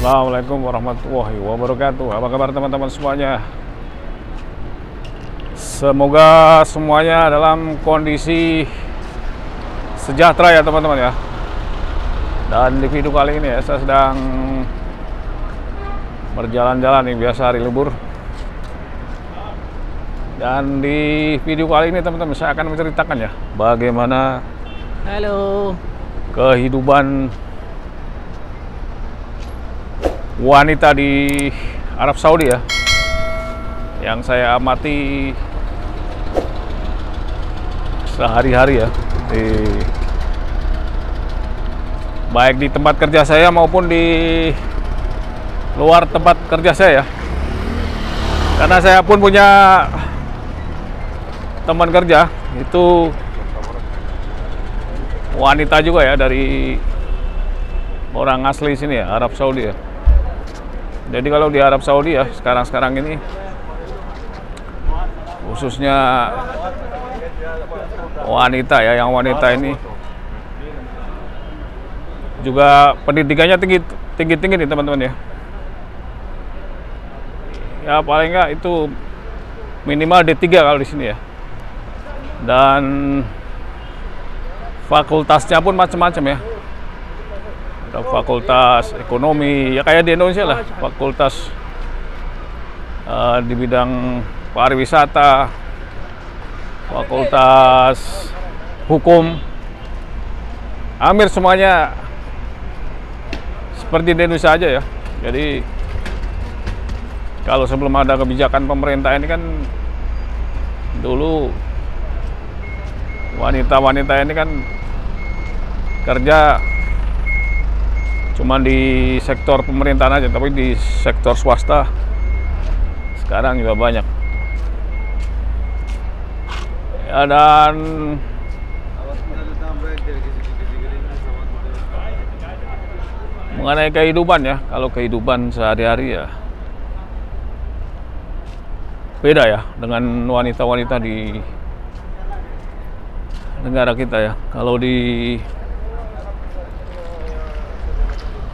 Assalamualaikum warahmatullahi wabarakatuh. Apa kabar teman-teman semuanya? Semoga semuanya dalam kondisi sejahtera ya teman-teman ya. Dan di video kali ini ya, saya sedang berjalan-jalan nih, biasa hari libur. Dan di video kali ini teman-teman saya akan menceritakan ya bagaimana kehidupan wanita di Arab Saudi ya, yang saya amati sehari-hari ya, baik di tempat kerja saya maupun di luar tempat kerja saya ya. Karena saya pun punya teman kerja itu wanita juga ya, dari orang asli sini ya, Arab Saudi ya. Jadi kalau di Arab Saudi ya sekarang ini, khususnya wanita ya, yang wanita ini juga pendidikannya tinggi nih teman-teman ya. Ya paling nggak itu minimal D3 kalau di sini ya. Dan fakultasnya pun macam-macam ya. Ada fakultas ekonomi ya, kayak di Indonesia lah, fakultas di bidang pariwisata, fakultas hukum, hampir semuanya seperti di Indonesia aja ya. Jadi kalau sebelum ada kebijakan pemerintah ini kan, dulu wanita-wanita ini kan kerja cuma di sektor pemerintahan aja, tapi di sektor swasta sekarang juga banyak ya. Dan mengenai kehidupan ya, kalau kehidupan sehari-hari ya beda ya dengan wanita-wanita di negara kita ya. Kalau di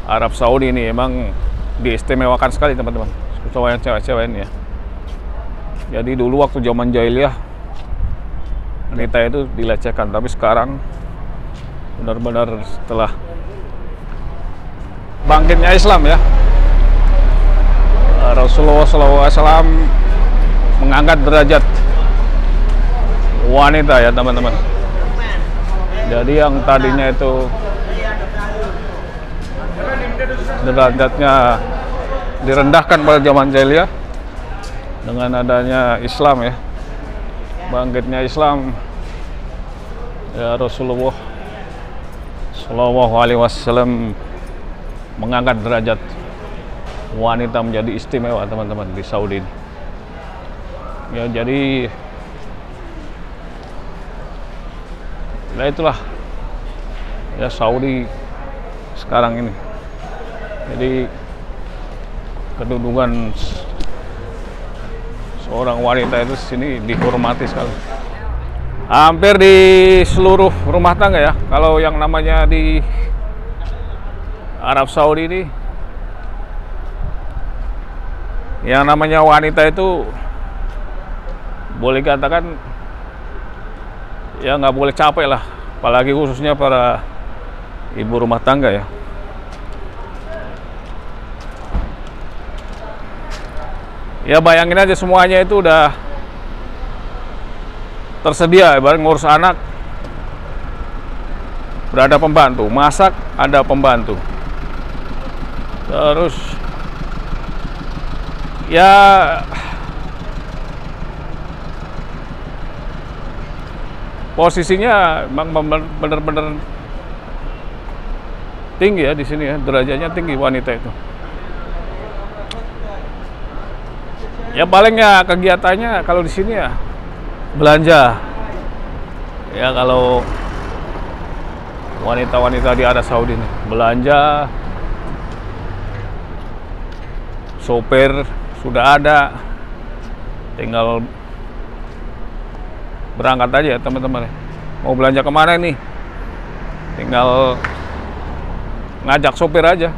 Arab Saudi ini emang diistimewakan sekali teman-teman, kecuali cewek-cewek ini ya. Jadi dulu waktu zaman jahiliyah wanita itu dilecehkan, tapi sekarang benar-benar setelah bangkitnya Islam ya, Rasulullah SAW mengangkat derajat wanita ya teman-teman. Jadi yang tadinya itu derajatnya direndahkan pada zaman jahiliyah, dengan adanya Islam ya, bangkitnya Islam ya, Rasulullah Shallallahu Alaihi Wasallam mengangkat derajat wanita menjadi istimewa teman-teman di Saudi ya. Jadi ya itulah ya Saudi sekarang ini. Jadi kedudukan seorang wanita itu sini dihormati sekali. Hampir di seluruh rumah tangga ya, kalau yang namanya di Arab Saudi ini, yang namanya wanita itu boleh katakan ya nggak boleh capek lah, apalagi khususnya para ibu rumah tangga ya. Ya bayangin aja, semuanya itu udah tersedia, ibarat ngurus anak berada pembantu, masak ada pembantu, terus ya posisinya memang bener-bener tinggi ya di sini ya, derajatnya tinggi wanita itu. Ya palingnya kegiatannya kalau di sini ya belanja. Ya kalau wanita-wanita di Arab Saudi ini belanja, sopir sudah ada, tinggal berangkat aja ya teman-teman. Mau belanja kemana nih? Tinggal ngajak sopir aja.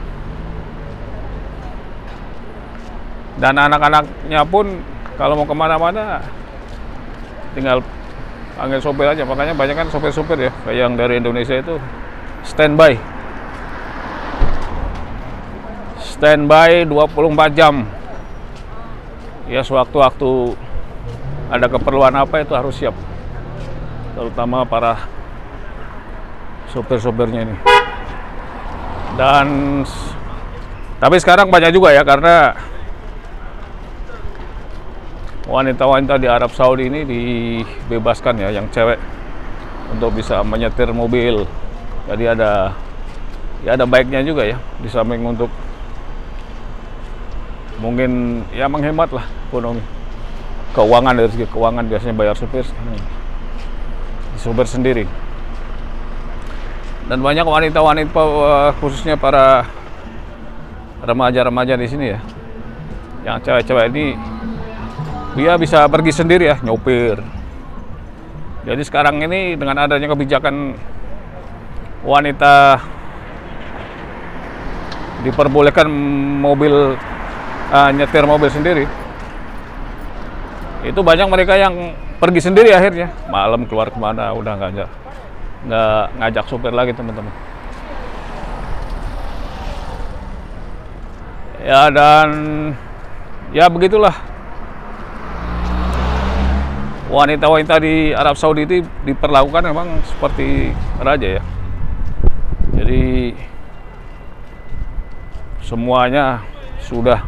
Dan anak-anaknya pun kalau mau kemana-mana tinggal panggil sopir aja. Makanya banyak kan sopir-sopir ya, kayak yang dari Indonesia itu standby 24 jam. Ya sewaktu-waktu ada keperluan apa itu harus siap, terutama para sopir-sopirnya ini. Dan tapi sekarang banyak juga ya, karena wanita-wanita di Arab Saudi ini dibebaskan ya, yang cewek, untuk bisa menyetir mobil. Jadi ada baiknya juga ya, di samping untuk mungkin ya menghemat lah ekonomi, keuangan, dari segi keuangan biasanya bayar supir sendiri. Dan banyak wanita-wanita khususnya para remaja-remaja di sini ya, yang cewek-cewek ini dia bisa pergi sendiri ya, nyopir. Jadi sekarang ini dengan adanya kebijakan wanita diperbolehkan nyetir mobil sendiri, itu banyak mereka yang pergi sendiri akhirnya. Malam keluar kemana udah nggak ngajak sopir lagi, teman-teman. Ya, dan ya begitulah wanita-wanita di Arab Saudi itu diperlakukan memang seperti raja ya. Jadi semuanya sudah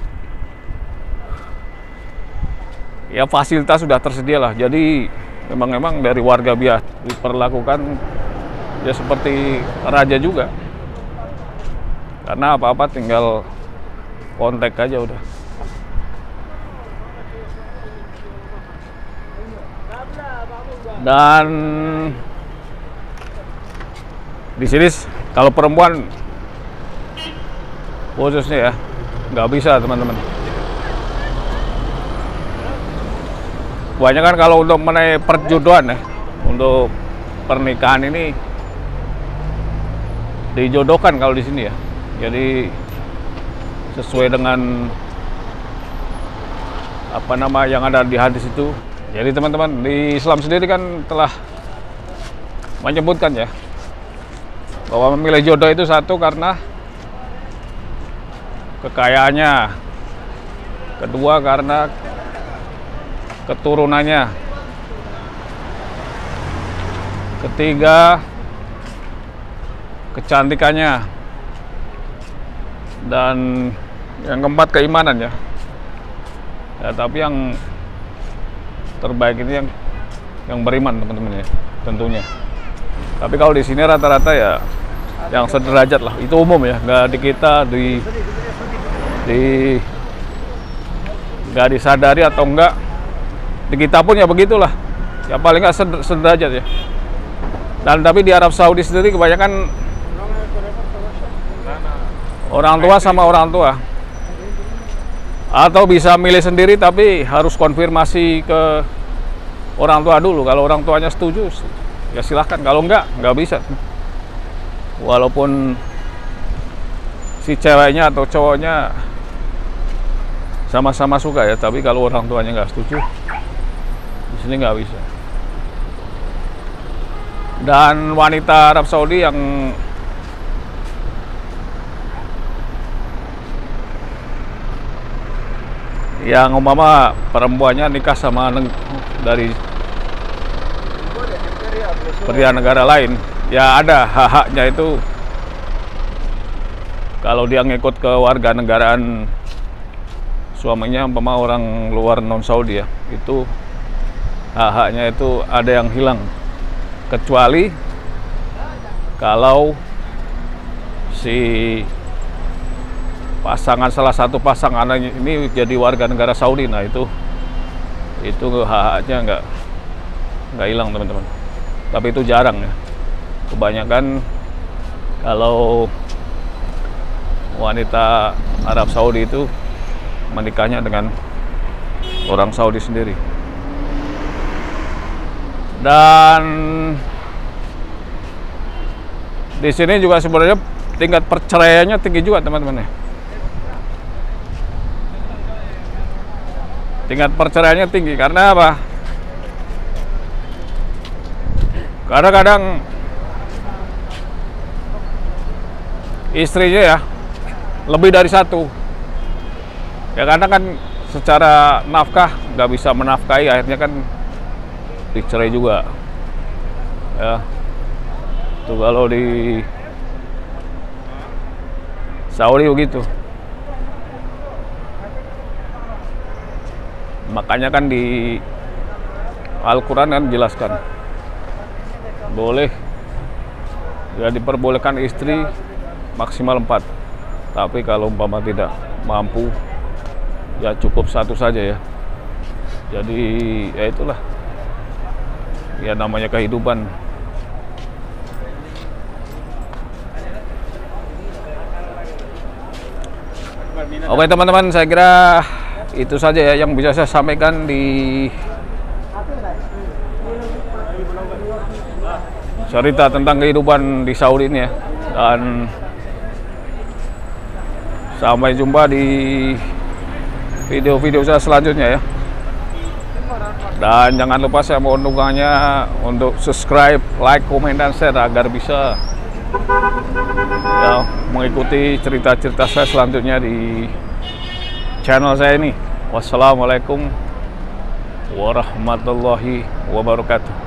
ya, fasilitas sudah tersedia lah. Jadi memang dari warga biasa diperlakukan ya seperti raja juga, karena apa-apa tinggal kontak aja udah. Dan di sini kalau perempuan khususnya ya nggak bisa, teman-teman. Banyak kan kalau untuk mengenai perjodohan ya, untuk pernikahan ini dijodohkan kalau di sini ya. Jadi sesuai dengan apa nama yang ada di hadis itu. Jadi teman-teman, di Islam sendiri kan telah menyebutkan ya, bahwa memilih jodoh itu satu karena kekayaannya, kedua karena keturunannya, ketiga kecantikannya, dan yang keempat keimanan ya. Ya, tapi yang terbaik ini yang beriman, teman-teman ya, tentunya. Tapi kalau di sini rata-rata ya yang sederajat lah, itu umum ya, nggak di kita nggak disadari atau enggak di kita pun ya begitulah ya, paling nggak sederajat ya. Dan tapi di Arab Saudi sendiri kebanyakan orang tua sama orang tua, atau bisa milih sendiri tapi harus konfirmasi ke orang tua dulu. Kalau orang tuanya setuju ya silahkan, kalau nggak bisa. Walaupun si ceweknya atau cowoknya sama-sama suka ya, tapi kalau orang tuanya nggak setuju, di sini nggak bisa. Dan wanita Arab Saudi yang umpama perempuannya nikah sama dari negara lain, ya ada hak-haknya itu. Kalau dia ngikut ke warga negaraan suaminya, umpama orang luar non Saudi ya, itu hak-haknya itu ada yang hilang, kecuali kalau si salah satu pasangan ini jadi warga negara Saudi, nah itu hak-haknya nggak hilang, teman-teman. Tapi itu jarang ya. Kebanyakan kalau wanita Arab Saudi itu menikahnya dengan orang Saudi sendiri. Dan di sini juga sebenarnya tingkat perceraiannya tinggi juga, teman-teman ya. tingkat perceraiannya tinggi. Karena apa? Kadang-kadang istrinya ya lebih dari satu. Ya karena kan secara nafkah nggak bisa menafkahi, akhirnya kan dicerai juga. Ya, itu kalau di Saudi begitu. Makanya kan di Al-Quran kan jelaskan boleh ya, diperbolehkan istri maksimal 4, tapi kalau umpama tidak mampu ya cukup 1 saja ya. Jadi ya itulah ya namanya kehidupan. Oke teman-teman, saya kira itu saja ya yang bisa saya sampaikan di cerita tentang kehidupan di Saudi ini ya. Dan sampai jumpa di video-video saya selanjutnya ya. Dan jangan lupa saya mohon dukungannya untuk subscribe, like, komen, dan share agar bisa ya, mengikuti cerita-cerita saya selanjutnya di channel saya ini. Wassalamualaikum warahmatullahi wabarakatuh.